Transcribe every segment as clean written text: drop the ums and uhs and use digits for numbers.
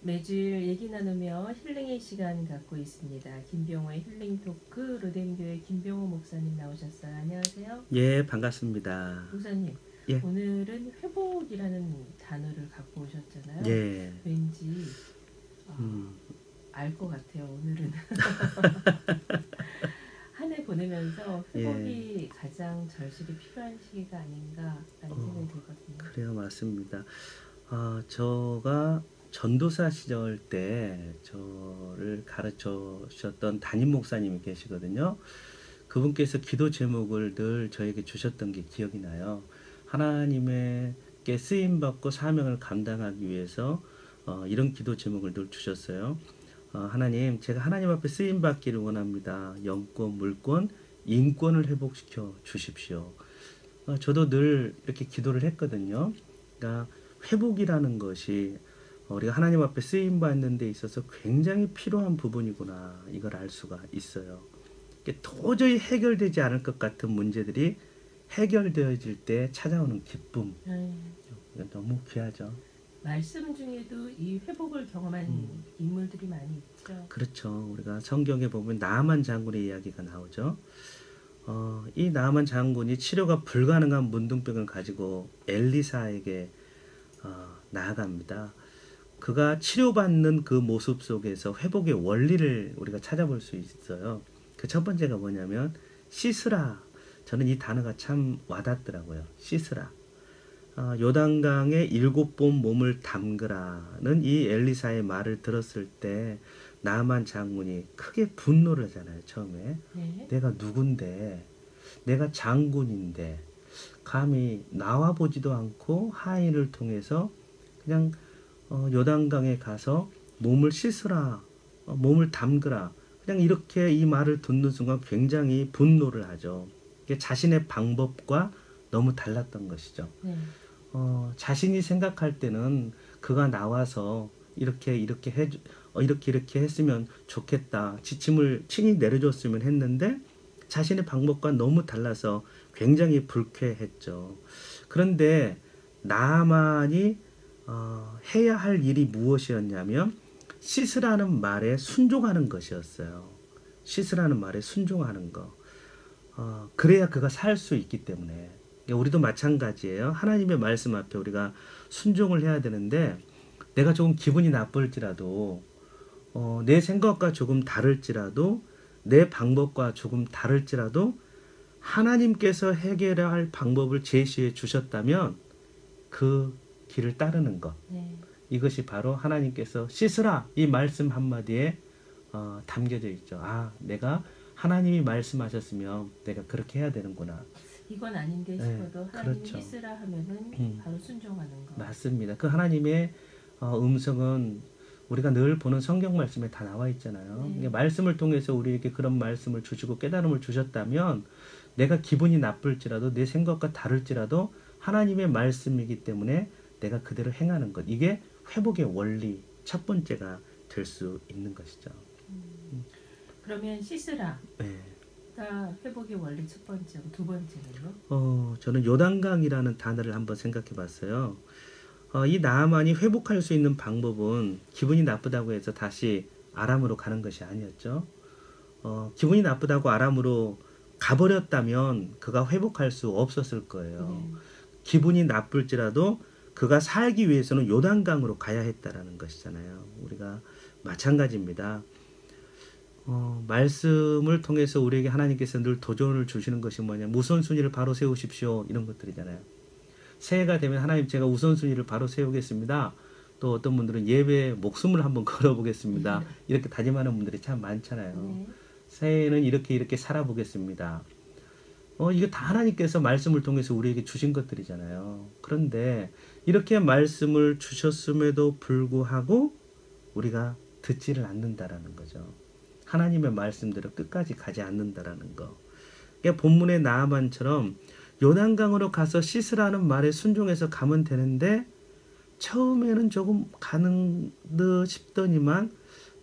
매주 얘기 나누며 힐링의 시간 갖고 있습니다. 김병호의 힐링 토크 로뎀교회 김병호 목사님 나오셨어요. 안녕하세요. 예, 반갑습니다. 목사님, 예, 오늘은 회복이라는 단어를 갖고 오셨잖아요. 예, 왠지 음, 알 것 같아요. 오늘은 한 해 보내면서 예, 회복이 가장 절실히 필요한 시기가 아닌가라는 생각이 들거든요. 그래요, 맞습니다. 제가 전도사 시절 때 저를 가르쳐 주셨던 담임 목사님이 계시거든요. 그분께서 기도 제목을 늘 저에게 주셨던 게 기억이 나요. 하나님께 쓰임받고 사명을 감당하기 위해서 이런 기도 제목을 늘 주셨어요. 하나님, 제가 하나님 앞에 쓰임받기를 원합니다. 영권, 물권, 인권을 회복시켜 주십시오. 저도 늘 이렇게 기도를 했거든요. 그러니까 회복이라는 것이 우리가 하나님 앞에 쓰임 받는 데 있어서 굉장히 필요한 부분이구나, 이걸 알 수가 있어요. 도저히 해결되지 않을 것 같은 문제들이 해결되어질 때 찾아오는 기쁨, 너무 귀하죠. 말씀 중에도 이 회복을 경험한 인물들이 많이 있죠. 그렇죠. 우리가 성경에 보면 나아만 장군의 이야기가 나오죠. 이 나아만 장군이 치료가 불가능한 문둥병을 가지고 엘리사에게 나아갑니다. 그가 치료받는 그 모습 속에서 회복의 원리를 우리가 찾아볼 수 있어요. 그 첫 번째가 뭐냐면 씻으라. 저는 이 단어가 참 와닿더라고요. 씻으라. 요단강에 7번 몸을 담그라는 이 엘리사의 말을 들었을 때 나만 장군이 크게 분노를 하잖아요. 처음에 네. 내가 누군데, 내가 장군인데 감히 나와 보지도 않고 하인을 통해서 그냥 요단강에 가서 몸을 씻으라, 몸을 담그라, 그냥 이렇게 이 말을 듣는 순간 굉장히 분노를 하죠. 이게 자신의 방법과 너무 달랐던 것이죠. 네. 자신이 생각할 때는 그가 나와서 이렇게 했으면 좋겠다, 지침을 친히 내려줬으면 했는데 자신의 방법과 너무 달라서 굉장히 불쾌했죠. 그런데 나만이 해야 할 일이 무엇이었냐면 씻으라는 말에 순종하는 것이었어요. 씻으라는 말에 순종하는 거. 그래야 그가 살 수 있기 때문에. 우리도 마찬가지예요. 하나님의 말씀 앞에 우리가 순종을 해야 되는데 내가 조금 기분이 나쁠지라도 내 생각과 조금 다를지라도 내 방법과 조금 다를지라도 하나님께서 해결해야 할 방법을 제시해 주셨다면 그 길을 따르는 것. 네. 이것이 바로 하나님께서 씻으라 이 말씀 한마디에 담겨져 있죠. 내가 하나님이 말씀하셨으면 내가 그렇게 해야 되는구나. 이건 아닌데 네, 싶어도 하나님이 그렇죠. 씻으라 하면은 바로 순종하는 거. 맞습니다. 그 하나님의 음성은 우리가 늘 보는 성경 말씀에 다 나와 있잖아요. 네. 그러니까 말씀을 통해서 우리에게 그런 말씀을 주시고 깨달음을 주셨다면 내가 기분이 나쁠지라도 내 생각과 다를지라도 하나님의 말씀이기 때문에 내가 그대로 행하는 것. 이게 회복의 원리 첫 번째가 될 수 있는 것이죠. 그러면 씻으라가 네. 회복의 원리 첫 번째고 두 번째는요? 저는 요단강이라는 단어를 한번 생각해 봤어요. 이 나아만이 회복할 수 있는 방법은 기분이 나쁘다고 해서 다시 아람으로 가는 것이 아니었죠. 기분이 나쁘다고 아람으로 가버렸다면 그가 회복할 수 없었을 거예요. 네. 기분이 나쁠지라도 그가 살기 위해서는 요단강으로 가야 했다라는 것이잖아요. 우리가 마찬가지입니다. 말씀을 통해서 우리에게 하나님께서 늘 도전을 주시는 것이 뭐냐, 우선순위를 바로 세우십시오, 이런 것들이잖아요. 새해가 되면 하나님 제가 우선순위를 바로 세우겠습니다. 또 어떤 분들은 예배에 목숨을 한번 걸어보겠습니다. 이렇게 다짐하는 분들이 참 많잖아요. 네. 새해에는 이렇게 살아보겠습니다. 이거 다 하나님께서 말씀을 통해서 우리에게 주신 것들이잖아요. 그런데 이렇게 말씀을 주셨음에도 불구하고 우리가 듣지를 않는다라는 거죠. 하나님의 말씀대로 끝까지 가지 않는다라는 거. 그러니까 본문의 나아만처럼 요단강으로 가서 씻으라는 말에 순종해서 가면 되는데 처음에는 조금 가는 듯 싶더니만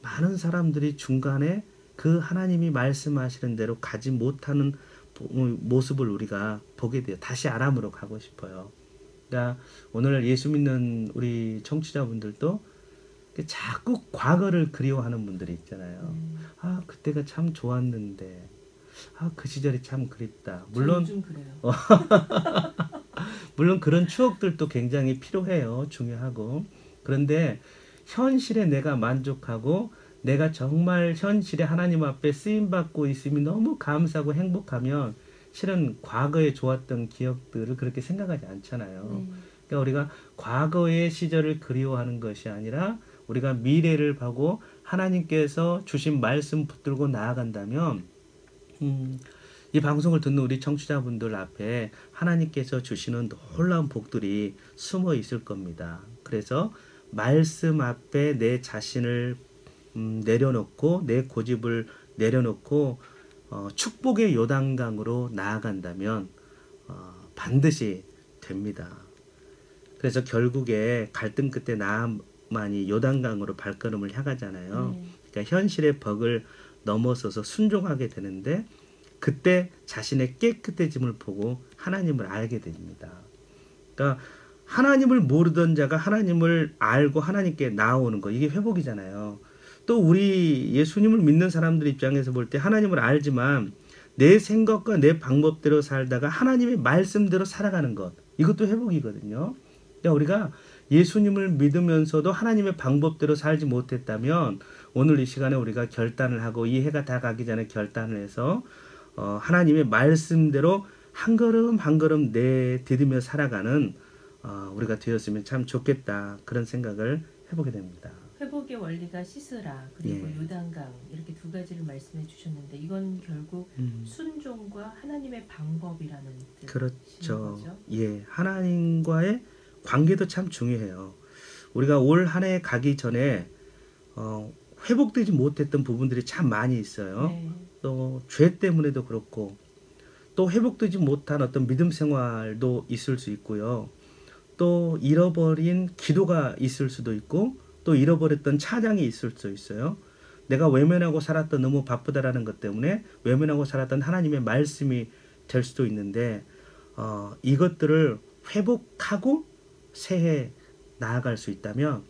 많은 사람들이 중간에 그 하나님이 말씀하시는 대로 가지 못하는 모습을 우리가 보게 돼요. 다시 아람으로 가고 싶어요. 그러니까 오늘 예수 믿는 우리 청취자분들도 자꾸 과거를 그리워하는 분들이 있잖아요. 네. 아, 그때가 참 좋았는데, 아, 그 시절이 참 그립다. 저 물론, 요즘 그래요. 물론 그런 추억들도 굉장히 필요해요. 중요하고. 그런데 현실에 내가 만족하고 내가 정말 현실에 하나님 앞에 쓰임 받고 있음이 너무 감사하고 행복하면 실은 과거에 좋았던 기억들을 그렇게 생각하지 않잖아요. 네. 그러니까 우리가 과거의 시절을 그리워하는 것이 아니라 우리가 미래를 보고 하나님께서 주신 말씀 붙들고 나아간다면 이 방송을 듣는 우리 청취자분들 앞에 하나님께서 주시는 놀라운 복들이 숨어 있을 겁니다. 그래서 말씀 앞에 내 자신을 내려놓고 내 고집을 내려놓고 축복의 요단강으로 나아간다면 반드시 됩니다. 그래서 결국에 갈등 끝에 나만이 요단강으로 발걸음을 향하잖아요. 네. 그러니까 현실의 벽을 넘어서서 순종하게 되는데 그때 자신의 깨끗해짐을 보고 하나님을 알게 됩니다. 그러니까 하나님을 모르던 자가 하나님을 알고 하나님께 나오는 거 이게 회복이잖아요. 또 우리 예수님을 믿는 사람들 입장에서 볼 때 하나님을 알지만 내 생각과 내 방법대로 살다가 하나님의 말씀대로 살아가는 것 이것도 회복이거든요. 그러니까 우리가 예수님을 믿으면서도 하나님의 방법대로 살지 못했다면 오늘 이 시간에 우리가 결단을 하고 이 해가 다 가기 전에 결단을 해서 하나님의 말씀대로 한 걸음 한 걸음 내디디며 살아가는 우리가 되었으면 참 좋겠다 그런 생각을 해보게 됩니다. 회복의 원리가 씻으라 그리고 예. 요단강 이렇게 두 가지를 말씀해 주셨는데 이건 결국 순종과 하나님의 방법이라는 뜻인 그렇죠. 거죠. 예, 하나님과의 관계도 참 중요해요. 우리가 올 한 해 가기 전에 회복되지 못했던 부분들이 참 많이 있어요. 네. 또 죄 때문에도 그렇고 또 회복되지 못한 어떤 믿음 생활도 있을 수 있고요. 또 잃어버린 기도가 있을 수도 있고 또 잃어버렸던 찬양이 있을 수 있어요. 내가 외면하고 살았던 너무 바쁘다라는 것 때문에 외면하고 살았던 하나님의 말씀이 될 수도 있는데 이것들을 회복하고 새해 나아갈 수 있다면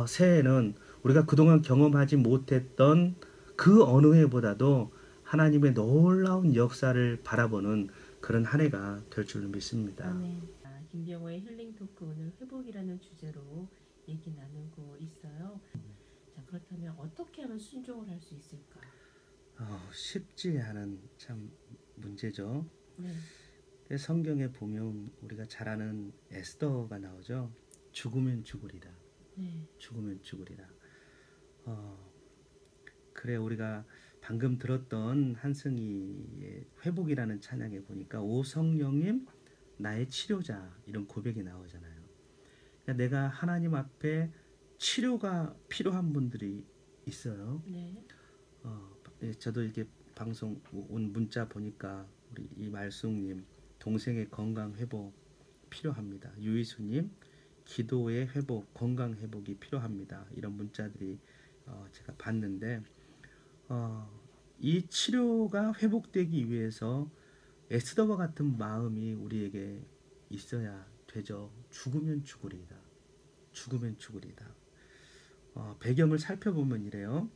새해는 우리가 그동안 경험하지 못했던 그 어느 해보다도 하나님의 놀라운 역사를 바라보는 그런 한 해가 될 줄로 믿습니다. 아멘. 김병호의 힐링 토크 오늘 회복이라는 주제로 얘기 나누고 있어요. 자, 그렇다면 어떻게 하면 순종을 할 수 있을까? 쉽지 않은 참 문제죠. 네. 성경에 보면 우리가 잘 아는 에스더가 나오죠. 죽으면 죽으리라. 네. 죽으면 죽으리라. 그래 우리가 방금 들었던 한승희의 회복이라는 찬양에 보니까 오 성령님 나의 치료자 이런 고백이 나오잖아요. 그러니까 내가 하나님 앞에 치료가 필요한 분들이 있어요. 네. 저도 이렇게 방송 온 문자 보니까 우리 이말숙님 동생의 건강 회복 필요합니다. 유희수님 기도의 회복, 건강 회복이 필요합니다. 이런 문자들이 제가 봤는데 이 치료가 회복되기 위해서 에스더와 같은 마음이 우리에게 있어야 되죠. 죽으면 죽으리다. 죽으면 죽으리다. 배경을 살펴보면 이래요.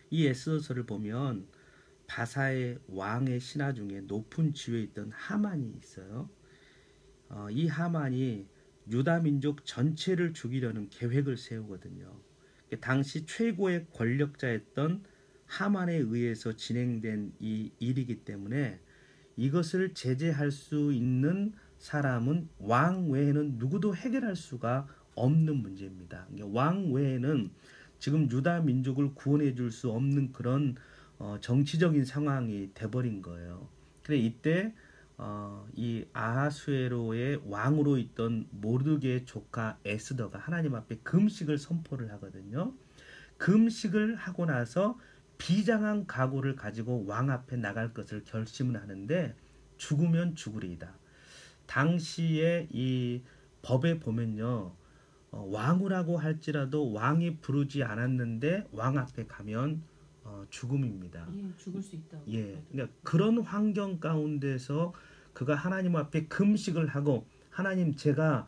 이 에스더서를 보면 바사의 왕의 신하 중에 높은 지위에 있던 하만이 있어요. 이 하만이 유다 민족 전체를 죽이려는 계획을 세우거든요. 당시 최고의 권력자였던 하만에 의해서 진행된 이 일이기 때문에 이것을 제재할 수 있는 사람은 왕 외에는 누구도 해결할 수가 없는 문제입니다. 왕 외에는 지금 유다 민족을 구원해 줄 수 없는 그런 정치적인 상황이 돼버린 거예요. 그래 이때 이 아하수에로의 왕으로 있던 모르드게의 조카 에스더가 하나님 앞에 금식을 선포를 하거든요. 금식을 하고 나서 비장한 각오를 가지고 왕 앞에 나갈 것을 결심을 하는데 죽으면 죽으리이다. 당시에 이 법에 보면요. 왕후라고 할지라도 왕이 부르지 않았는데 왕 앞에 가면 죽음입니다. 예, 죽을 수 있다고. 예, 그러니까 그런 환경 가운데서 그가 하나님 앞에 금식을 하고 하나님 제가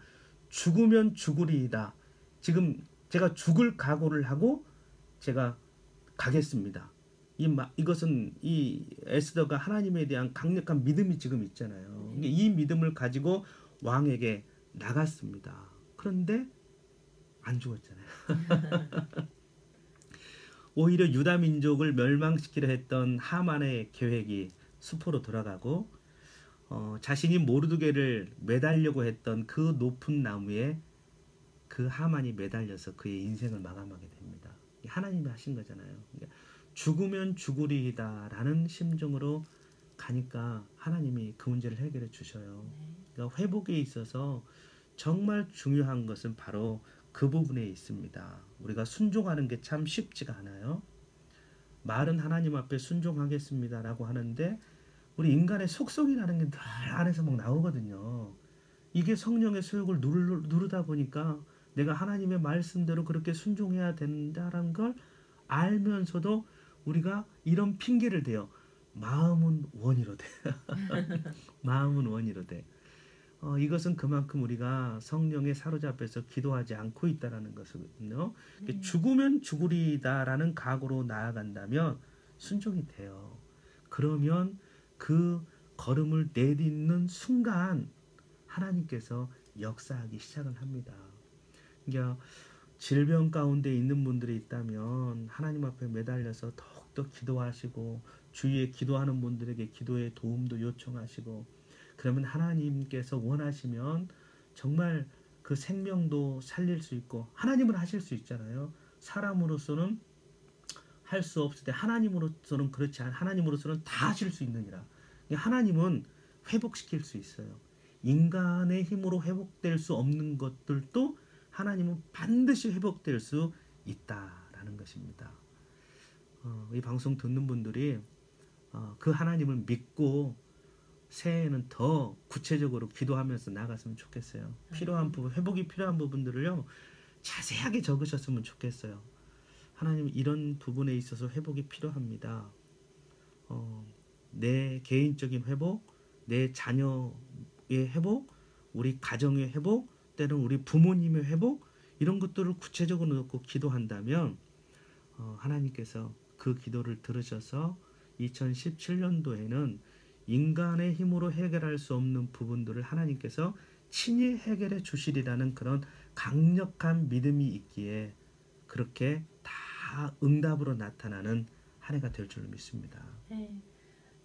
죽으면 죽으리이다. 지금 제가 죽을 각오를 하고 제가 가겠습니다. 이것은 이 에스더가 하나님에 대한 강력한 믿음이 지금 있잖아요. 이 믿음을 가지고 왕에게 나갔습니다. 그런데 안 죽었잖아요. 오히려 유다 민족을 멸망시키려 했던 하만의 계획이 수포로 돌아가고 자신이 모르드게를 매달려고 했던 그 높은 나무에 그 하만이 매달려서 그의 인생을 마감하게 됩니다. 하나님이 하신 거잖아요. 죽으면 죽으리이다라는 심정으로 가니까 하나님이 그 문제를 해결해 주셔요. 그러니까 회복에 있어서 정말 중요한 것은 바로 그 부분에 있습니다. 우리가 순종하는 게 참 쉽지가 않아요. 말은 하나님 앞에 순종하겠습니다라고 하는데 우리 인간의 속성이라는 게 늘 안에서 막 나오거든요. 이게 성령의 소욕을 누르다 보니까 내가 하나님의 말씀대로 그렇게 순종해야 된다는 걸 알면서도 우리가 이런 핑계를 대요. 마음은 원이로 돼. 마음은 원이로 돼. 이것은 그만큼 우리가 성령에 사로잡혀서 기도하지 않고 있다는 것이거든요. 죽으면 죽으리다라는 각오로 나아간다면 순종이 돼요. 그러면 그 걸음을 내딛는 순간 하나님께서 역사하기 시작을 합니다. 그러니까 질병 가운데 있는 분들이 있다면 하나님 앞에 매달려서 더욱더 기도하시고 주위에 기도하는 분들에게 기도의 도움도 요청하시고 그러면 하나님께서 원하시면 정말 그 생명도 살릴 수 있고 하나님은 하실 수 있잖아요. 사람으로서는 할 수 없을 때 하나님으로서는 그렇지 않아. 하나님으로서는 다 하실 수 있느니라. 하나님은 회복시킬 수 있어요. 인간의 힘으로 회복될 수 없는 것들도 하나님은 반드시 회복될 수 있다라는 것입니다. 이 방송 듣는 분들이 그 하나님을 믿고 새해에는 더 구체적으로 기도하면서 나갔으면 좋겠어요. 필요한 부분, 회복이 필요한 부분들을요 자세하게 적으셨으면 좋겠어요. 하나님 이런 부분에 있어서 회복이 필요합니다. 내 개인적인 회복, 내 자녀의 회복, 우리 가정의 회복, 때로는 우리 부모님의 회복 이런 것들을 구체적으로 놓고 기도한다면 하나님께서 그 기도를 들으셔서 2017년도에는 인간의 힘으로 해결할 수 없는 부분들을 하나님께서 친히 해결해 주시리라는 그런 강력한 믿음이 있기에 그렇게 다 응답으로 나타나는 한 해가 될 줄 믿습니다. 네.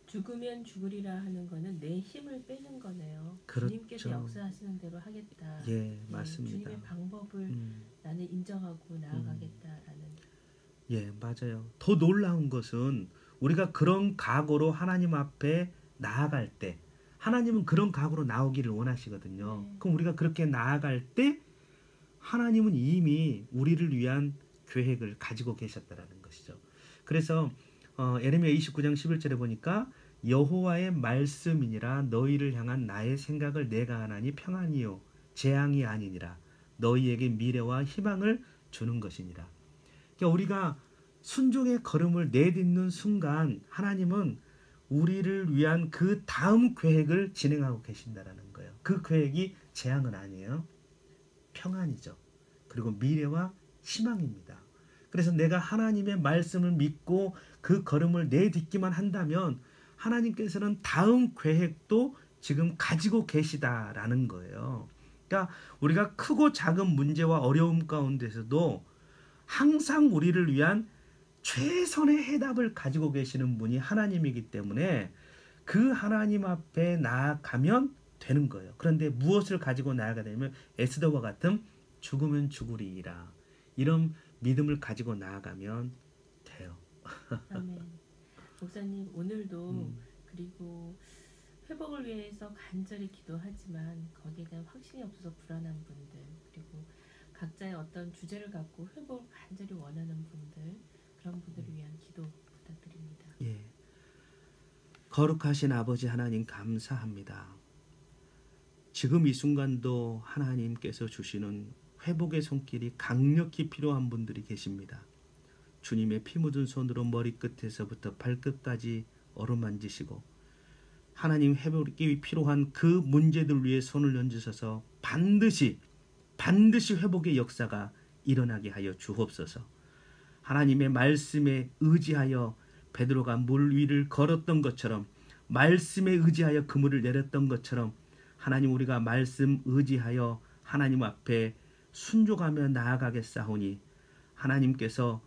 죽으면 죽으리라 하는 거는 내 힘을 빼는 거네요. 그렇죠. 주님께서 역사하시는 대로 하겠다. 예, 맞습니다. 주님의 방법을 나는 인정하고 나아가겠다라는. 예, 맞아요. 더 놀라운 것은 우리가 그런 각오로 하나님 앞에 나아갈 때 하나님은 그런 각오로 나오기를 원하시거든요. 그럼 우리가 그렇게 나아갈 때 하나님은 이미 우리를 위한 계획을 가지고 계셨다라는 것이죠. 그래서 에레미야 29장 11절에 보니까 여호와의 말씀이니라 너희를 향한 나의 생각을 내가 하나니 평안이요 재앙이 아니니라 너희에게 미래와 희망을 주는 것이니라. 그러니까 우리가 순종의 걸음을 내딛는 순간 하나님은 우리를 위한 그 다음 계획을 진행하고 계신다라는 거예요. 그 계획이 재앙은 아니에요. 평안이죠. 그리고 미래와 희망입니다. 그래서 내가 하나님의 말씀을 믿고 그 걸음을 내딛기만 한다면 하나님께서는 다음 계획도 지금 가지고 계시다라는 거예요. 그러니까 우리가 크고 작은 문제와 어려움 가운데서도 항상 우리를 위한 최선의 해답을 가지고 계시는 분이 하나님이기 때문에 그 하나님 앞에 나아가면 되는 거예요. 그런데 무엇을 가지고 나아가야 되냐면 에스더와 같은 죽으면 죽으리이라 이런 믿음을 가지고 나아가면 돼요. 아멘. 목사님 오늘도 그리고 회복을 위해서 간절히 기도하지만 거기에 대한 확신이 없어서 불안한 분들 그리고 각자의 어떤 주제를 갖고 회복을 간절히 원하는 분들 그런 분들을 위한 기도 부탁드립니다. 예. 거룩하신 아버지 하나님 감사합니다. 지금 이 순간도 하나님께서 주시는 회복의 손길이 강력히 필요한 분들이 계십니다. 주님의 피 묻은 손으로 머리끝에서부터 발끝까지 어루만지시고 하나님 회복이 필요한 그 문제들 위에 손을 얹으셔서 반드시 회복의 역사가 일어나게 하여 주옵소서. 하나님의 말씀에 의지하여 베드로가 물 위를 걸었던 것처럼, 말씀에 의지하여 그물을 내렸던 것처럼, 하나님, 우리가 말씀 의지하여 하나님 앞에 순종하며 나아가겠사오니 하나님께서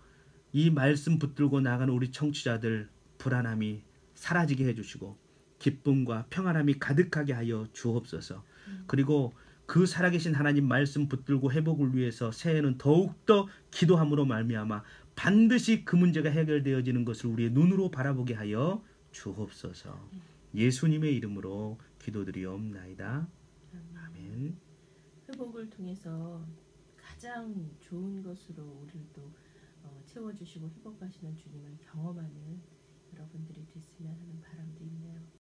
이 말씀 붙들고 나가는 우리 청취자들 불안함이 사라지게 해주시고 기쁨과 평안함이 가득하게 하여 주옵소서. 그리고 그 살아계신 하나님 말씀 붙들고 회복을 위해서 새해에는 더욱더 기도함으로 말미암아 반드시 그 문제가 해결되어지는 것을 우리의 눈으로 바라보게 하여 주옵소서. 예수님의 이름으로 기도드리옵나이다. 아멘. 회복을 통해서 가장 좋은 것으로 우리를 또 채워주시고 회복하시는 주님을 경험하는 여러분들이 됐으면 하는 바람도 있네요.